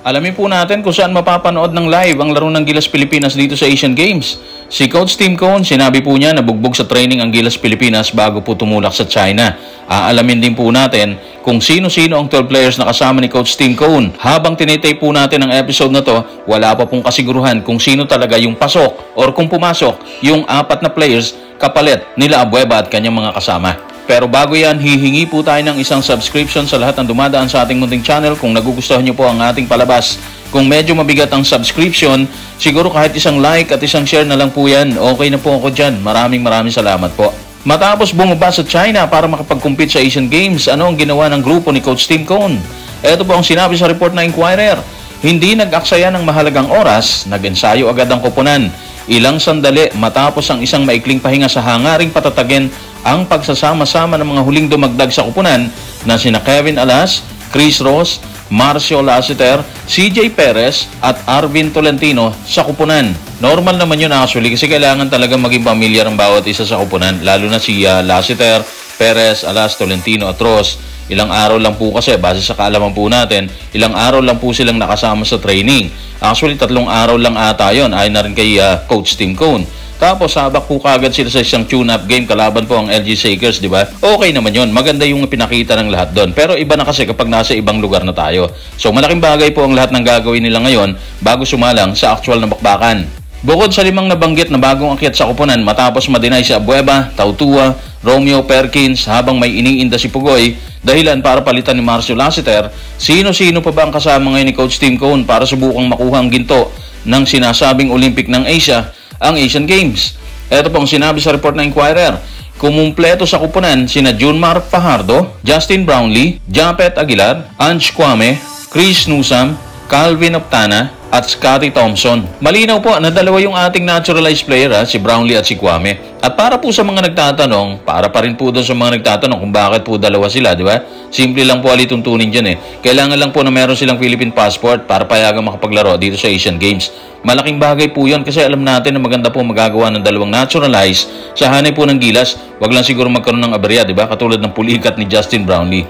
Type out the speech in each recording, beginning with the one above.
Alamin po natin kung saan mapapanood ng live ang laro ng Gilas Pilipinas dito sa Asian Games. Si Coach Tim Cone, sinabi po niya na bugbog sa training ang Gilas Pilipinas bago po tumulak sa China. Aalamin din po natin kung sino-sino ang 12 players na kasama ni Coach Tim Cone. Habang tinitake po natin ang episode na to, wala pa pong kasiguruhan kung sino talaga yung pasok or kung pumasok yung 4 na players kapalit nila Abueva at kanyang mga kasama. Pero bago yan, hihingi po tayo ng isang subscription sa lahat ng dumadaan sa ating munting channel kung nagugustuhan nyo po ang ating palabas. Kung medyo mabigat ang subscription, siguro kahit isang like at isang share na lang po yan. Okay na po ako dyan. Maraming salamat po. Matapos bumaba sa China para makapag-compete sa Asian Games, ano ang ginawa ng grupo ni Coach Tim Cone? Ito po ang sinabi sa report na Inquirer. Hindi nag-aksaya ng mahalagang oras, nag-ensayo agad ang koponan. Ilang sandali matapos ang isang maikling pahinga sa hangaring patatagin ang pagsasama-sama ng mga huling dumagdag sa koponan na sina Kevin Alas, Chris Ross, Marcio Lassiter, CJ Perez at Arvin Tolentino sa koponan. Normal naman yun actually kasi kailangan talaga maging pamilyar ang bawat isa sa koponan, lalo na si Lassiter, Perez, Alas, Tolentino at Ross. Ilang araw lang po kasi, base sa kaalaman po natin, ilang araw lang po silang nakasama sa training. Actually, 3 araw lang ata yun, ayon na rin kay Coach Tim Cone. Tapos, sabak po kagad sila sa isang tune-up game, kalaban po ang LG Shakers, di ba? Okay naman yun, maganda yung pinakita ng lahat doon. Pero iba na kasi kapag nasa ibang lugar na tayo. So, malaking bagay po ang lahat ng gagawin nila ngayon bago sumalang sa actual na bakbakan. Bukod sa 5 nabanggit na bagong akyat sa koponan matapos madinay si Abueva, Tautua, Romeo Perkins habang may iniinda si Pugoy, dahilan para palitan ni Marcio Lassiter, sino-sino pa ba ang kasama ngayon ni Coach Tim Cone para subukang makuha ang ginto ng sinasabing Olympic ng Asia, ang Asian Games? Ito pong sinabi sa report ng Inquirer. Kumumpleto sa koponan sina Junmar Fajardo, Justin Brownlee, Japet Aguilar, Ange Kwame, Chris Newsam, Calvin Optana at Scotty Thompson. Malinaw po na dalawa yung ating naturalized player, si Brownlee at si Kwame. At para po sa mga nagtatanong, para pa rin po doon sa mga nagtatanong kung bakit po dalawa sila, di ba? Simple lang po alituntunin dyan Kailangan lang po na meron silang Philippine passport para payagang makapaglaro dito sa Asian Games. Malaking bagay po yun kasi alam natin na maganda po magagawa ng dalawang naturalized sa hanay po ng Gilas. Wag lang siguro magkaroon ng aberya, di ba? Katulad ng pulikat ni Justin Brownlee.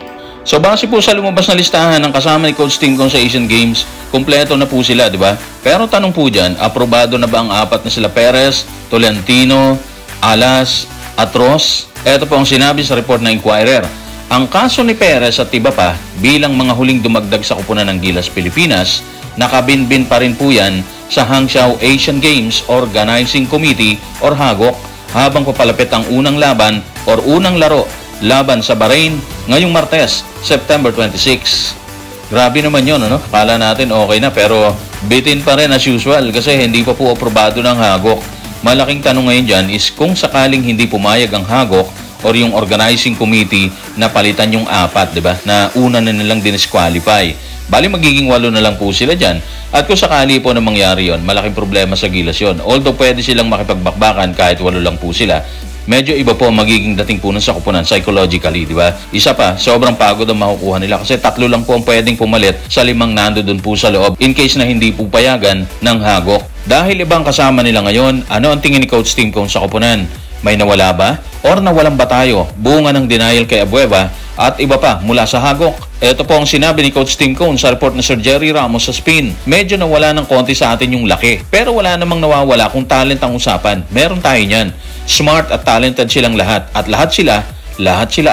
So base po sa lumabas na listahan ng kasama ni Coach Tim Cone sa Asian Games, kumpleto na po sila, di ba? Pero tanong po dyan, aprobado na ba ang 4 na sila Perez, Tolentino, Alas at Ross? Ito po ang sinabi sa report na Inquirer. Ang kaso ni Perez at iba pa bilang mga huling dumagdag sa koponan ng Gilas Pilipinas, nakabinbin pa rin po yan sa Hangzhou Asian Games Organizing Committee or HAGOC habang papalapit ang unang laban or unang laro laban sa Bahrain ngayong Martes, September 26. Grabe naman yun, ano? Akala natin okay na pero bitin pa rin as usual kasi hindi pa po aprobado ng HAGOC. Malaking tanong ngayon dyan is kung sakaling hindi pumayag ang HAGOC or yung organizing committee na palitan yung 4, diba? Na una na nilang dinisqualify. Bali magiging 8 na lang po sila dyan. At kung sakali po na mangyari yon, malaking problema sa Gilas yun. Although pwede silang makipagbakbakan kahit 8 lang po sila, medyo iba po ang magiging dating po sa koponan psychologically, di ba? Isa pa, sobrang pagod ang makukuha nila kasi 3 lang po ang pwedeng pumalit sa 5 nandoon po sa loob in case na hindi po payagan ng HAGOC. Dahil ibang kasama nila ngayon, ano ang tingin ni Coach Tim Cone sa koponan? May nawala ba? Or nawalan ba tayo? Bunga ng denial kay Abueva at iba pa mula sa HAGOC. Ito po ang sinabi ni Coach Tim Cone sa report na Sir Jerry Ramos sa Spin. Medyo nawala ng konti sa atin yung laki. Pero wala namang nawawala kung talent ang usapan. Meron tayo niyan. Smart at talented silang lahat. At lahat sila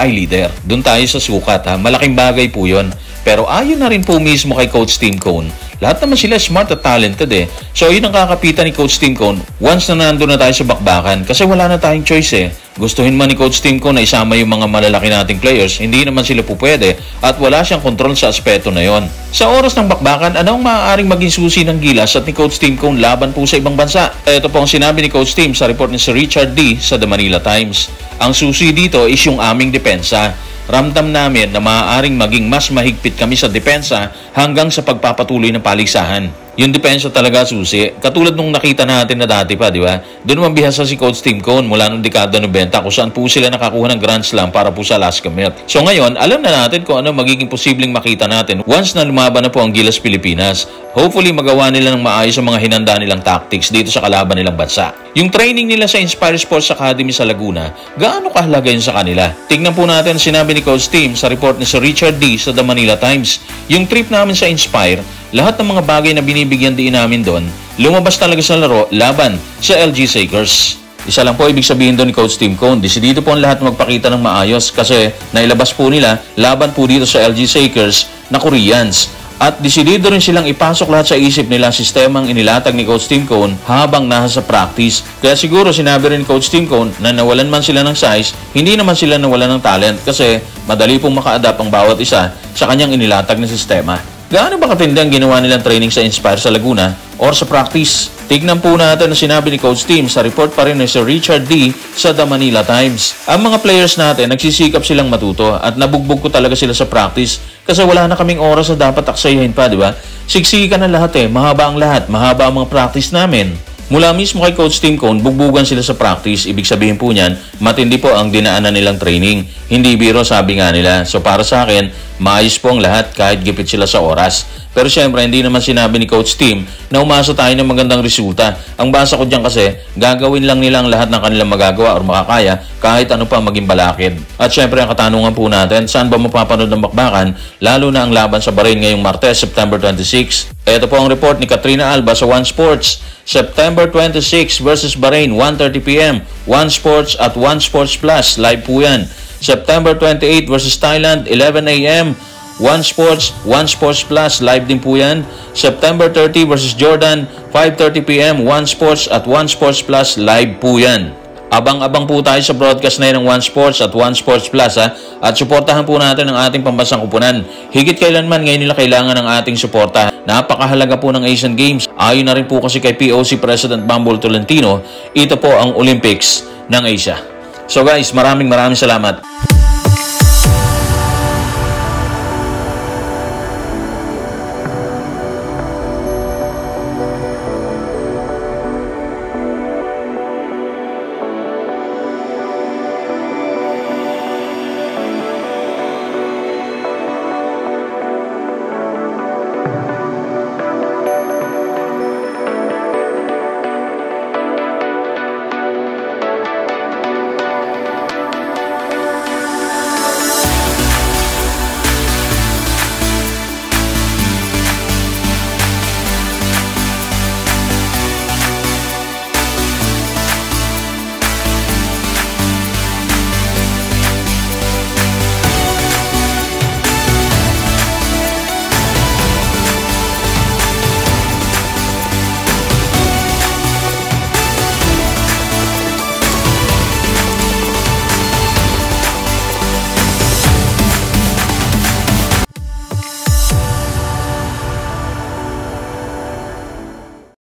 ay leader. Doon tayo sa sukat, ha. Malaking bagay po yun. Pero ayon na rin po mismo kay Coach Tim Cone. Lahat naman sila smart at talented So yun ang kakapitan ni Coach Tim Cone once na nandun na tayo sa bakbakan. Kasi wala na tayong choice Gustuhin man ni Coach Tim Cone na isama yung mga malalaki nating players, hindi naman sila po pwede at wala siyang kontrol sa aspeto na yon. Sa oras ng bakbakan, anong maaaring maging susi ng Gilas at ni Coach Tim Cone laban po sa ibang bansa? Ito po ang sinabi ni Coach Tim sa report ni Sir Richard D. sa The Manila Times. Ang susi dito is yung aming depensa. Ramdam namin na maaaring maging mas mahigpit kami sa depensa hanggang sa pagpapatuloy ng paligsahan. Yung depensa talaga susi. Katulad nung nakita natin na dati pa, di ba? Doon naman bihasa si Coach Tim Cone mula noong dekada 90 kung saan po sila nakakuha ng Grand Slam para po sa Alaska Met. So ngayon, alam na natin kung ano magiging posibleng makita natin once na lumaban na po ang Gilas Pilipinas. Hopefully magawa nila ng maayos ang mga hinanda nilang tactics dito sa kalaban nilang bansa. Yung training nila sa Inspire Sports Academy sa Laguna, gaano kahalaga yun sa kanila? Tingnan po natin sinabi ni Coach Tim sa report ni Sir Richard D. sa The Manila Times. Yung trip namin sa Inspire, lahat ng mga bagay na binibigyan din namin doon, lumabas talaga sa laro laban sa LG Shakers. Isa lang po ibig sabihin doon ni Coach Tim Cone, desidido po ang lahat magpakita ng maayos kasi nailabas po nila laban po dito sa LG Shakers na Koreans. At desidido rin silang ipasok lahat sa isip nila ang sistemang inilatag ni Coach Tim Cone habang nasa sa practice. Kaya siguro sinabi rin ni Coach Tim Cone na nawalan man sila ng size, hindi naman sila nawalan ng talent kasi madali pong maka-adapt ang bawat isa sa kanyang inilatag na sistema. Gaano ba katindi ang ginawa nilang training sa Inspire sa Laguna or sa practice? Tignan po natin ang sinabi ni Coach Tim sa report pa rin ni Sir Richard D. sa The Manila Times. Ang mga players natin nagsisikap silang matuto at nabugbog ko talaga sila sa practice kasi wala na kaming oras na dapat aksayahin pa, di ba? Siksikan na lahat mahaba ang lahat, mahaba ang mga practice namin. Mula mismo kay Coach Tim Cone, bugbugan sila sa practice. Ibig sabihin po niyan, matindi po ang dinaanan nilang training. Hindi biro, sabi nga nila. So para sa akin, maayos po ang lahat kahit gipit sila sa oras. Pero syempre, hindi naman sinabi ni Coach Tim na umasa tayo ng magandang resulta. Ang basa ko dyan kasi, gagawin lang nila ang lahat ng kanilang magagawa or makakaya kahit ano pa maging balakid. At syempre, ang katanungan po natin, saan ba mapapanood ng bakbakan? Lalo na ang laban sa Bahrain ngayong Martes, September 26. Ito po ang report ni Katrina Alba sa One Sports. September 26 versus Bahrain, 1:30 PM. One Sports at One Sports Plus. Live po yan. September 28 versus Thailand, 11 AM. One Sports Plus. Live din po yan. September 30 versus Jordan, 5:30 PM. One Sports at One Sports Plus. Live po yan. Abang-abang po tayo sa broadcast na yun ng One Sports at One Sports Plus at suportahan po natin ang ating pambansang kupunan. Higit kailanman ngayon nila kailangan ng ating suporta. Napakahalaga po ng Asian Games. Ayon na rin po kasi kay POC President Bambol Tolentino, ito po ang Olympics ng Asia. So guys, maraming salamat.